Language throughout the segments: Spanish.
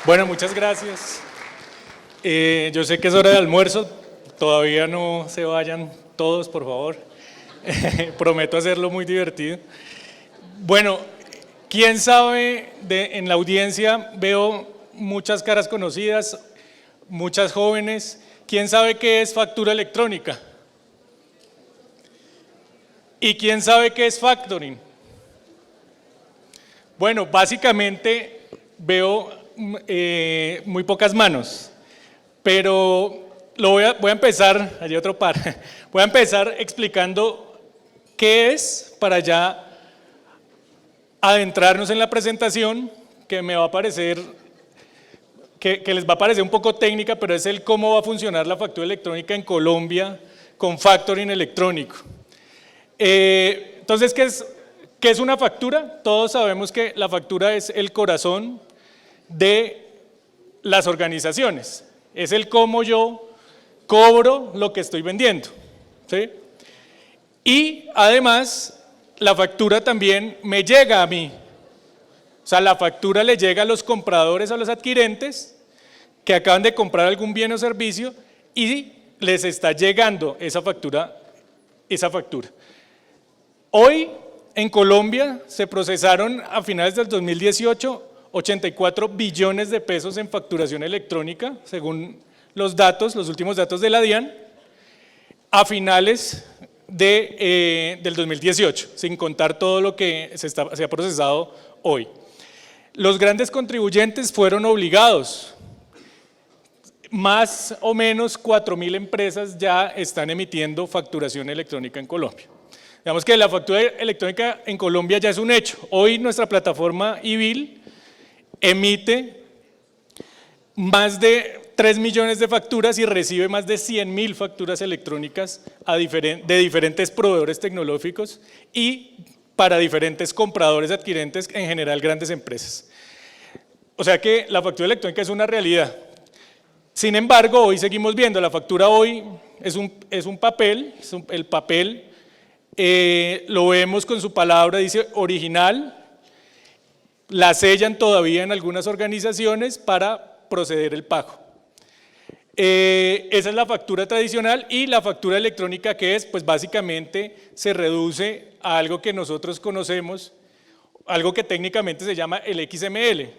Bueno, muchas gracias. Yo sé que es hora de almuerzo, todavía no se vayan todos, por favor. Prometo hacerlo muy divertido. Bueno, ¿quién sabe en la audiencia? Veo muchas caras conocidas, muchas jóvenes. ¿Quién sabe qué es factura electrónica? ¿Y quién sabe qué es factoring? Bueno, básicamente veo muy pocas manos, pero voy a empezar, hay otro par, voy a empezar explicando qué es para ya adentrarnos en la presentación que me va a parecer, que les va a parecer un poco técnica, pero es el cómo va a funcionar la factura electrónica en Colombia con factoring electrónico. Entonces, ¿qué es una factura? Todos sabemos que la factura es el corazón de las organizaciones, es el cómo yo cobro lo que estoy vendiendo, ¿sí? Y además la factura también me llega a mí, o sea, la factura le llega a los compradores, a los adquirentes que acaban de comprar algún bien o servicio y les está llegando esa factura. Hoy en Colombia se procesaron a finales del 2018 84 billones de pesos en facturación electrónica, según los últimos datos de la DIAN, a finales del 2018, sin contar todo lo que se ha procesado hoy. Los grandes contribuyentes fueron obligados, más o menos 4.000 empresas ya están emitiendo facturación electrónica en Colombia. Digamos que la factura electrónica en Colombia ya es un hecho. Hoy nuestra plataforma eBill emite más de 3 millones de facturas y recibe más de 100.000 facturas electrónicas de diferentes proveedores tecnológicos y para diferentes compradores adquirentes, en general grandes empresas. O sea que la factura electrónica es una realidad. Sin embargo, hoy seguimos viendo, la factura hoy es un papel, el papel lo vemos con su palabra, dice original, la sellan todavía en algunas organizaciones para proceder el pago. Esa es la factura tradicional y la factura electrónica, ¿qué es? Pues básicamente se reduce a algo que nosotros conocemos, algo que técnicamente se llama el XML.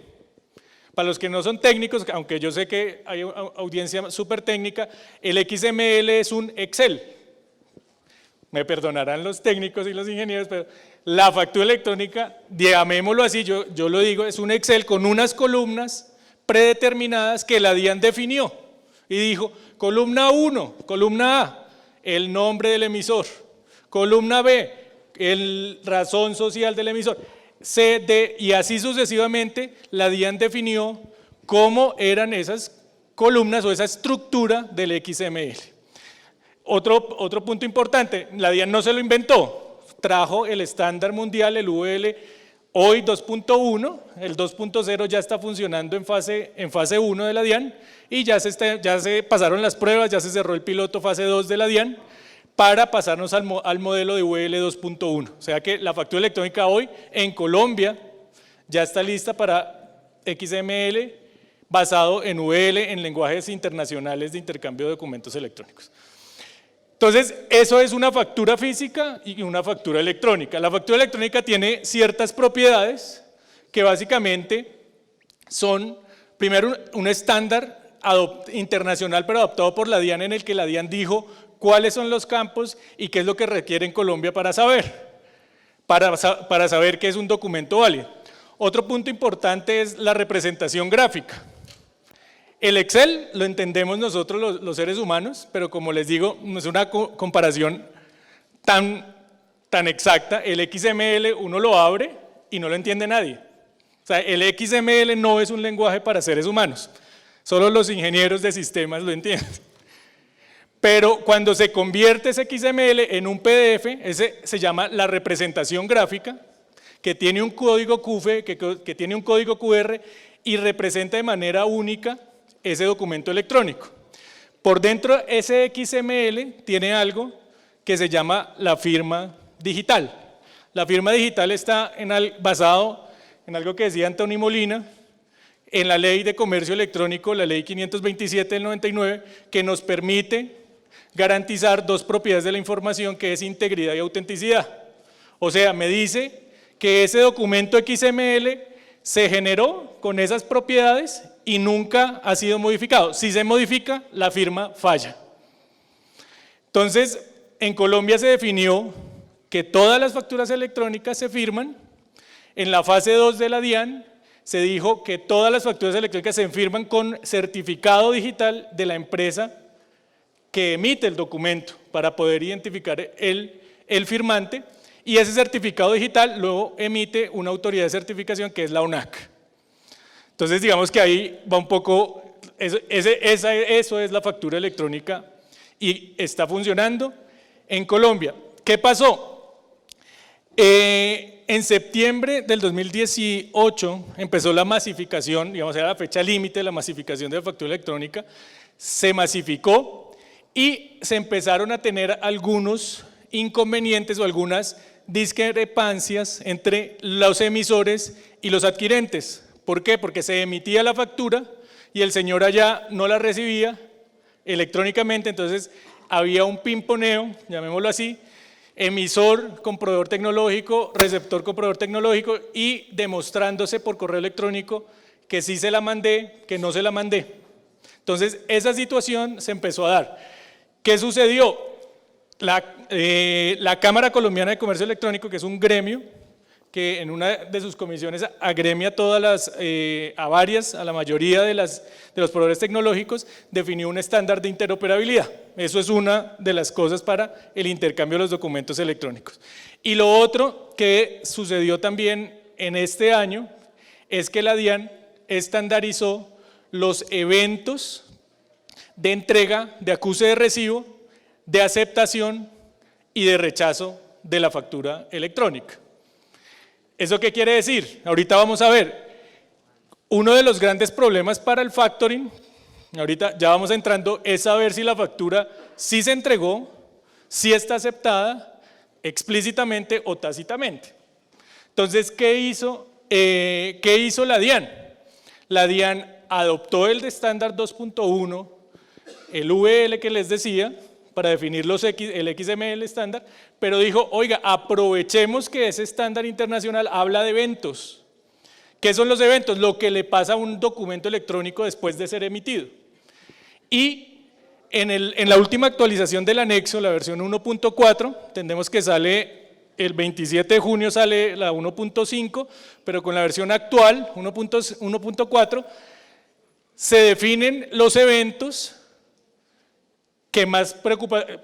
Para los que no son técnicos, aunque yo sé que hay audiencia súper técnica, el XML es un Excel. Me perdonarán los técnicos y los ingenieros, pero la factura electrónica, llamémoslo así, yo lo digo, es un Excel con unas columnas predeterminadas que la DIAN definió y dijo, columna 1, columna A, el nombre del emisor, columna B, el razón social del emisor, C, D, y así sucesivamente la DIAN definió cómo eran esas columnas o esa estructura del XML. Otro punto importante, la DIAN no se lo inventó, trajo el estándar mundial, el UL, hoy 2.1, el 2.0 ya está funcionando en fase 1 de la DIAN y ya se pasaron las pruebas, ya se cerró el piloto fase 2 de la DIAN para pasarnos al modelo de UL 2.1. O sea que la factura electrónica hoy en Colombia ya está lista para XML basado en UL, en lenguajes internacionales de intercambio de documentos electrónicos. Entonces, eso es una factura física y una factura electrónica. La factura electrónica tiene ciertas propiedades que básicamente son, primero, un estándar internacional pero adoptado por la DIAN, en el que la DIAN dijo cuáles son los campos y qué es lo que requiere en Colombia para saber qué es un documento válido. Otro punto importante es la representación gráfica. El Excel lo entendemos nosotros los seres humanos, pero como les digo, no es una comparación tan exacta. El XML uno lo abre y no lo entiende nadie. O sea, el XML no es un lenguaje para seres humanos, solo los ingenieros de sistemas lo entienden. Pero cuando se convierte ese XML en un PDF, ese se llama la representación gráfica, que tiene un código QF, que tiene un código QR y representa de manera única ese documento electrónico. Por dentro ese XML tiene algo que se llama la firma digital. La firma digital está basado en algo que decía Antonio Molina, en la Ley de Comercio Electrónico, la Ley 527 del 99, que nos permite garantizar dos propiedades de la información, que es integridad y autenticidad. O sea, me dice que ese documento XML se generó con esas propiedades y nunca ha sido modificado. Si se modifica, la firma falla. Entonces, en Colombia se definió que todas las facturas electrónicas se firman. En la fase 2 de la DIAN se dijo que todas las facturas electrónicas se firman con certificado digital de la empresa que emite el documento para poder identificar el firmante, y ese certificado digital luego emite una autoridad de certificación que es la ONAC. Entonces digamos que ahí va un poco, eso es la factura electrónica y está funcionando en Colombia. ¿Qué pasó? En septiembre del 2018 empezó la masificación, digamos era la fecha límite de la masificación de la factura electrónica, se masificó y se empezaron a tener algunos inconvenientes o algunas discrepancias entre los emisores y los adquirentes. ¿Por qué? Porque se emitía la factura y el señor allá no la recibía electrónicamente, entonces había un pimponeo, llamémoslo así, emisor con proveedor tecnológico, receptor con proveedor tecnológico, y demostrándose por correo electrónico que sí se la mandé, que no se la mandé. Entonces esa situación se empezó a dar. ¿Qué sucedió? La Cámara Colombiana de Comercio Electrónico, que es un gremio que en una de sus comisiones agremia a la mayoría de los proveedores tecnológicos, definió un estándar de interoperabilidad. Eso es una de las cosas para el intercambio de los documentos electrónicos. Y lo otro que sucedió también en este año es que la DIAN estandarizó los eventos de entrega, de acuse de recibo, de aceptación y de rechazo de la factura electrónica. ¿Eso qué quiere decir? Ahorita vamos a ver. Uno de los grandes problemas para el factoring, ahorita ya vamos entrando, es saber si la factura sí se entregó, si está aceptada explícitamente o tácitamente. Entonces, ¿qué hizo la DIAN? La DIAN adoptó el de estándar 2.1, el VL que les decía, para definir el XML estándar, pero dijo, oiga, aprovechemos que ese estándar internacional habla de eventos. ¿Qué son los eventos? Lo que le pasa a un documento electrónico después de ser emitido. Y en la última actualización del anexo, la versión 1.4, entendemos que sale el 27 de junio, sale la 1.5, pero con la versión actual, 1.4, se definen los eventos que más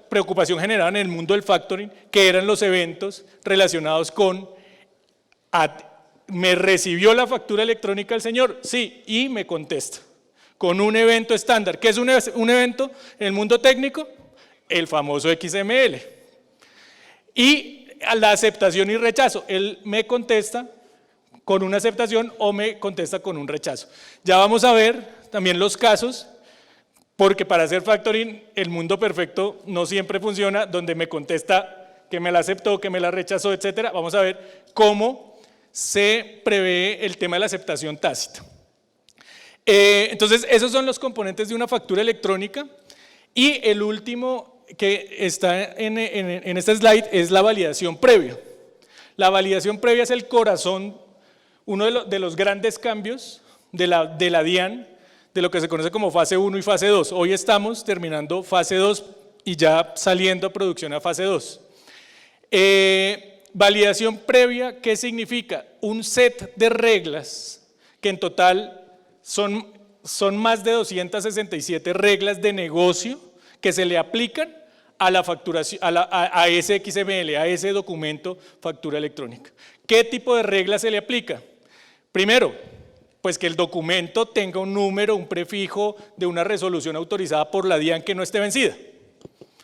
preocupación generaban en el mundo del factoring, que eran los eventos relacionados con ¿me recibió la factura electrónica el señor? Sí, y me contesta, con un evento estándar. ¿Qué es un evento en el mundo técnico? El famoso XML. Y la aceptación y rechazo, él me contesta con una aceptación o me contesta con un rechazo. Ya vamos a ver también los casos, porque para hacer factoring el mundo perfecto no siempre funciona, donde me contesta que me la aceptó, que me la rechazó, etcétera. Vamos a ver cómo se prevé el tema de la aceptación tácita. Entonces, esos son los componentes de una factura electrónica. Y el último que está en este slide es la validación previa. La validación previa es el corazón, uno de los grandes cambios de la DIAN, de lo que se conoce como fase 1 y fase 2. Hoy estamos terminando fase 2 y ya saliendo a producción a fase 2. Validación previa, ¿qué significa? Un set de reglas que en total son más de 267 reglas de negocio que se le aplican a la facturación, a ese XML, a ese documento factura electrónica. ¿Qué tipo de reglas se le aplica? Primero, pues que el documento tenga un número, un prefijo de una resolución autorizada por la DIAN que no esté vencida.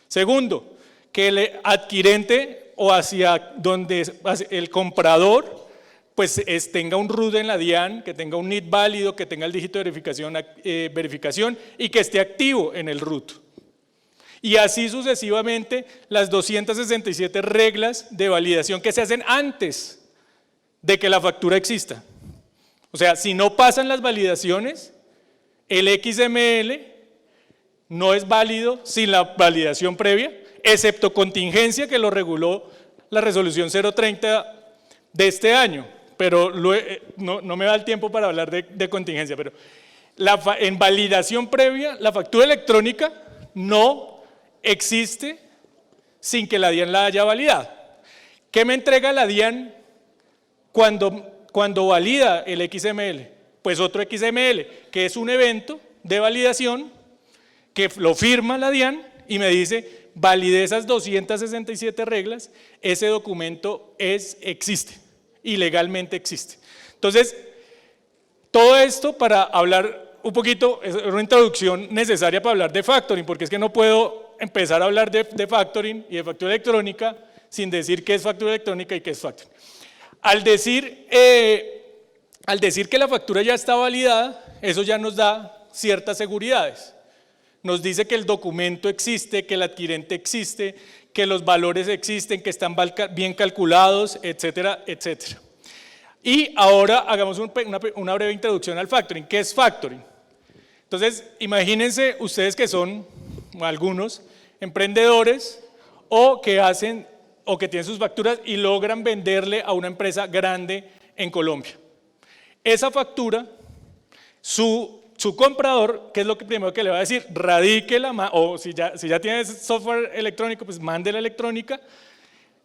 Segundo, que el adquirente o hacia donde el comprador pues tenga un RUT en la DIAN, que tenga un NIT válido, que tenga el dígito de verificación y que esté activo en el RUT. Y así sucesivamente las 267 reglas de validación que se hacen antes de que la factura exista. O sea, si no pasan las validaciones, el XML no es válido sin la validación previa, excepto contingencia que lo reguló la resolución 030 de este año, pero no me da el tiempo para hablar de contingencia, pero en validación previa, la factura electrónica no existe sin que la DIAN la haya validado. ¿Qué me entrega la DIAN cuando valida el XML? Pues otro XML, que es un evento de validación que lo firma la DIAN y me dice, validé esas 267 reglas, ese documento existe y legalmente existe. Entonces, todo esto para hablar un poquito, es una introducción necesaria para hablar de factoring, porque es que no puedo empezar a hablar de factoring y de factura electrónica sin decir qué es factura electrónica y qué es factoring. Al decir que la factura ya está validada, eso ya nos da ciertas seguridades. Nos dice que el documento existe, que el adquirente existe, que los valores existen, que están bien calculados, etcétera, etcétera. Y ahora hagamos una breve introducción al factoring. ¿Qué es factoring? Entonces, imagínense ustedes que son algunos emprendedores o que tienen sus facturas y logran venderle a una empresa grande en Colombia. Esa factura, su comprador, ¿qué es lo primero que le va a decir? Radíquela, o si ya tienes software electrónico, pues mande la electrónica,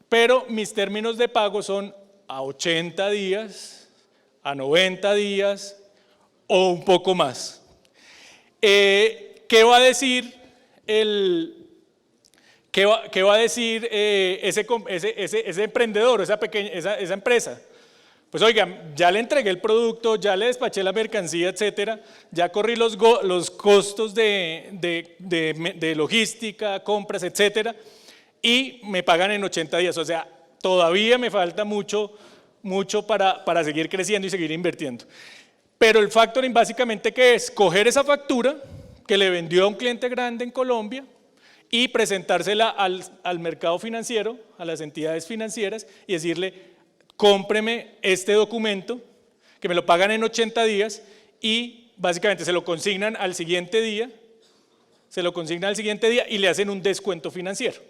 pero mis términos de pago son a 80 días, a 90 días o un poco más. ¿Qué va a decir ese emprendedor, esa empresa? Pues oigan, ya le entregué el producto, ya le despaché la mercancía, etcétera, ya corrí los costos de logística, compras, etcétera, y me pagan en 80 días. O sea, todavía me falta mucho para seguir creciendo y seguir invirtiendo. Pero el factoring básicamente, ¿qué es? Coger esa factura que le vendió a un cliente grande en Colombia y presentársela al mercado financiero, a las entidades financieras y decirle, cómpreme este documento, que me lo pagan en 80 días y básicamente se lo consignan al siguiente día, y le hacen un descuento financiero.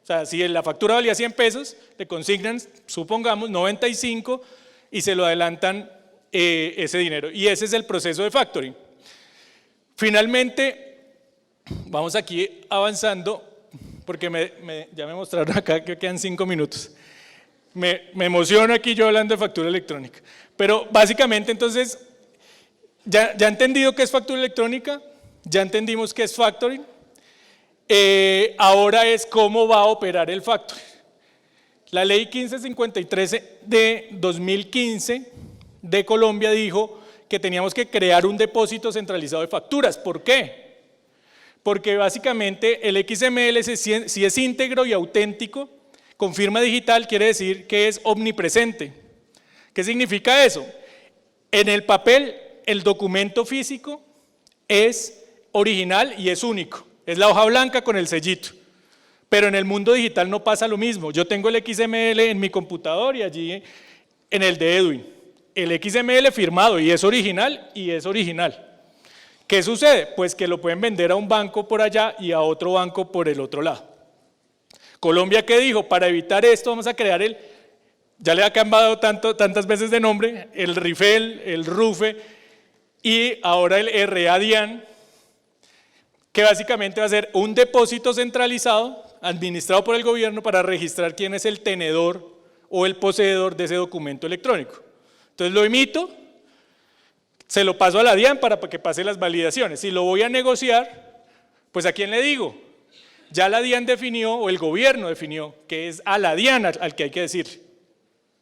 O sea, si la factura valía 100 pesos, le consignan, supongamos, 95 y se lo adelantan ese dinero. Y ese es el proceso de factoring. Finalmente, vamos aquí avanzando, porque ya me mostraron acá que quedan 5 minutos. Me emociono aquí yo hablando de factura electrónica. Pero básicamente entonces, ya entendido qué es factura electrónica, ya entendimos qué es factoring, ahora es cómo va a operar el factoring. La ley 1553 de 2015 de Colombia dijo que teníamos que crear un depósito centralizado de facturas. ¿Por qué? Porque básicamente el XML, si es íntegro y auténtico, con firma digital quiere decir que es omnipresente. ¿Qué significa eso? En el papel, el documento físico es original y es único. Es la hoja blanca con el sellito. Pero en el mundo digital no pasa lo mismo. Yo tengo el XML en mi computador y allí en el de Edwin. El XML firmado y es original ¿Qué sucede? Pues que lo pueden vender a un banco por allá y a otro banco por el otro lado. Colombia, ¿qué dijo? Para evitar esto vamos a crear ya le ha cambiado tantas veces de nombre, el RIFEL, el RUFE y ahora el RA-DIAN, que básicamente va a ser un depósito centralizado administrado por el gobierno para registrar quién es el tenedor o el poseedor de ese documento electrónico. Entonces lo emito, se lo paso a la DIAN para que pase las validaciones. Si lo voy a negociar, pues ¿a quién le digo? Ya la DIAN definió, o el gobierno definió, que es a la DIAN al que hay que decir.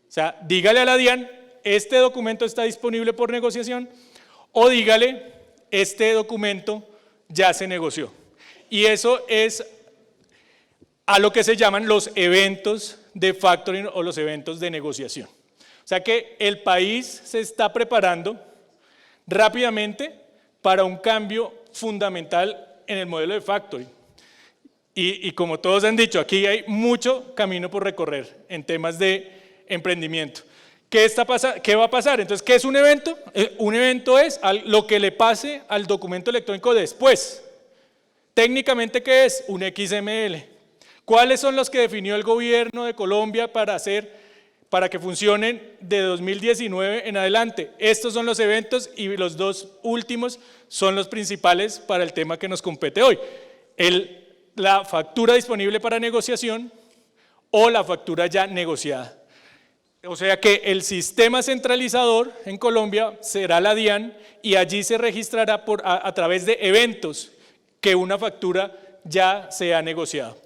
O sea, dígale a la DIAN, este documento está disponible por negociación, o dígale, este documento ya se negoció. Y eso es a lo que se llaman los eventos de factoring o los eventos de negociación. O sea que el país se está preparando rápidamente para un cambio fundamental en el modelo de factoring. Y como todos han dicho, aquí hay mucho camino por recorrer en temas de emprendimiento. ¿Qué va a pasar? Entonces, ¿qué es un evento? Un evento es lo que le pase al documento electrónico después. Técnicamente, ¿qué es? Un XML. ¿Cuáles son los que definió el gobierno de Colombia para que funcionen de 2019 en adelante? Estos son los eventos y los dos últimos son los principales para el tema que nos compete hoy. La factura disponible para negociación o la factura ya negociada. O sea que el sistema centralizador en Colombia será la DIAN y allí se registrará a través de eventos que una factura ya se ha negociado.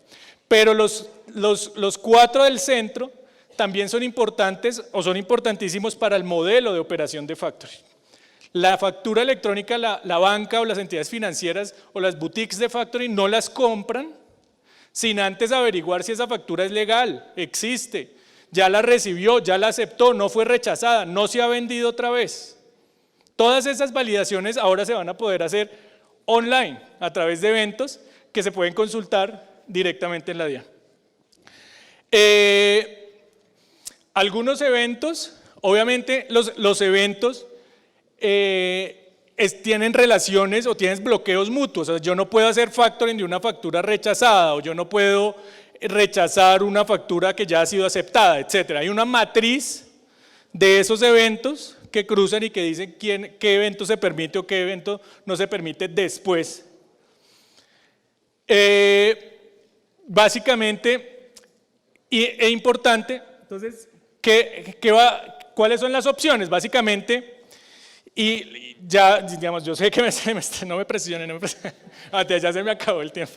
Pero los cuatro del centro también son importantes o son importantísimos para el modelo de operación de factoring. La factura electrónica, la banca o las entidades financieras o las boutiques de factoring no las compran sin antes averiguar si esa factura es legal, existe, ya la recibió, ya la aceptó, no fue rechazada, no se ha vendido otra vez. Todas esas validaciones ahora se van a poder hacer online a través de eventos que se pueden consultar directamente en la DIAN. Algunos eventos, obviamente los eventos tienen relaciones o tienen bloqueos mutuos. O sea, yo no puedo hacer factoring de una factura rechazada o yo no puedo rechazar una factura que ya ha sido aceptada, etc. Hay una matriz de esos eventos que cruzan y que dicen qué evento se permite o qué evento no se permite después. Básicamente, e importante, entonces, ¿cuáles son las opciones? Básicamente, y ya, digamos, yo sé que no me presione, ya se me acabó el tiempo.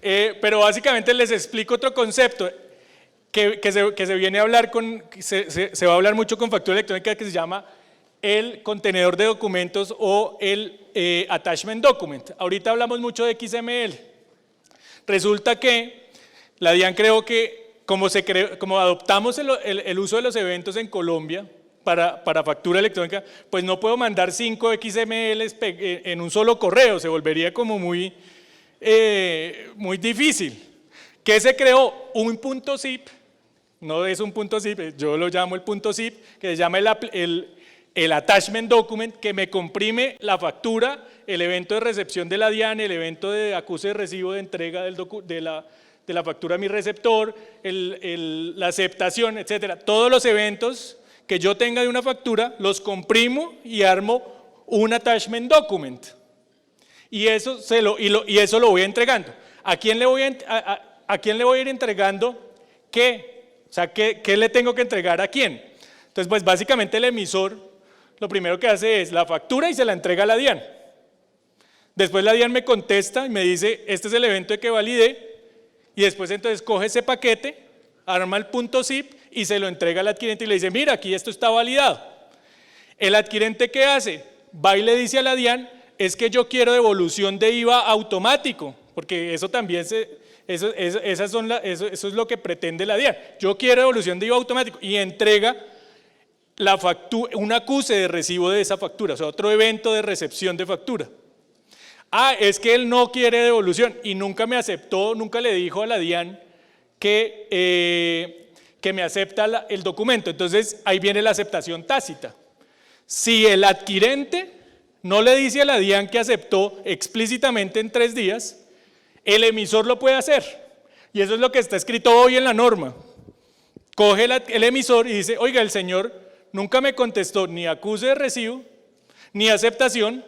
Pero básicamente les explico otro concepto que se viene a hablar se va a hablar mucho con factura electrónica, que se llama el contenedor de documentos o el attachment document. Ahorita hablamos mucho de XML. Resulta que la DIAN creó que, como adoptamos el uso de los eventos en Colombia para factura electrónica, pues no puedo mandar 5 XMLs en un solo correo, se volvería como muy difícil. ¿Qué se creó? Un punto zip, no es un punto zip, yo lo llamo el punto zip, que se llama el attachment document, que me comprime la factura, el evento de recepción de la DIAN, el evento de acuse de recibo de entrega de la factura a mi receptor, la aceptación, etcétera. Todos los eventos que yo tenga de una factura, los comprimo y armo un attachment document. Y eso lo voy entregando. ¿A quién le voy a ir entregando qué? O sea, ¿qué le tengo que entregar a quién? Entonces, pues básicamente el emisor lo primero que hace es la factura y se la entrega a la DIAN. Después la DIAN me contesta y me dice, este es el evento que validé, y después entonces coge ese paquete, arma el punto zip y se lo entrega al adquirente y le dice, mira, aquí esto está validado. El adquirente, ¿qué hace? Va y le dice a la DIAN, es que yo quiero devolución de IVA automático, porque eso también eso es lo que pretende la DIAN. Yo quiero devolución de IVA automático y entrega la factura, un acuse de recibo de esa factura, o sea, otro evento de recepción de factura. Es que él no quiere devolución y nunca me aceptó, nunca le dijo a la DIAN que me acepta el documento. Entonces ahí viene la aceptación tácita. Si el adquirente no le dice a la DIAN que aceptó explícitamente en 3 días, el emisor lo puede hacer. Y eso es lo que está escrito hoy en la norma. Coge el emisor y dice, oiga, el señor nunca me contestó ni acuse de recibo, ni aceptación,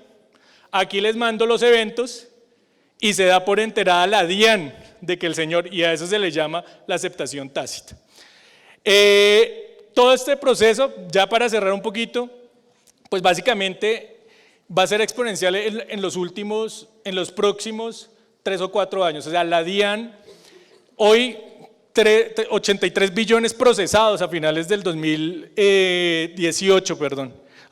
aquí les mando los eventos y se da por enterada la DIAN de que el señor, y a eso se le llama la aceptación tácita. Todo este proceso, ya para cerrar un poquito, pues básicamente va a ser exponencial en los próximos 3 o 4 años. O sea, la DIAN, hoy 83 billones procesados a finales del 2018,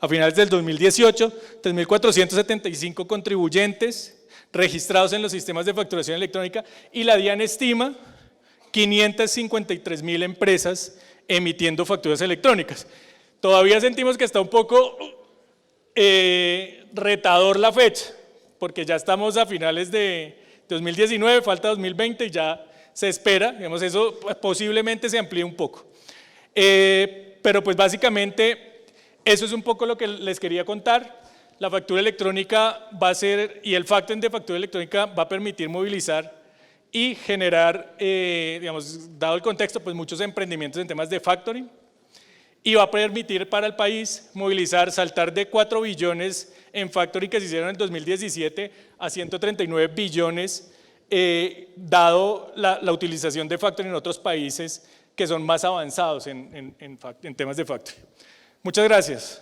a finales del 2018, 3.475 contribuyentes registrados en los sistemas de facturación electrónica y la DIAN estima 553.000 empresas emitiendo facturas electrónicas. Todavía sentimos que está un poco retador la fecha, porque ya estamos a finales de 2019, falta 2020 y ya se espera, digamos, eso posiblemente se amplíe un poco. Pero pues básicamente eso es un poco lo que les quería contar. La factura electrónica va a ser, y el factoring de factura electrónica va a permitir movilizar y generar, digamos, dado el contexto, pues muchos emprendimientos en temas de factoring, y va a permitir para el país movilizar, saltar de 4 billones en factoring que se hicieron en 2017 a 139 billones, dado la utilización de factoring en otros países que son más avanzados en temas de factoring. Muchas gracias.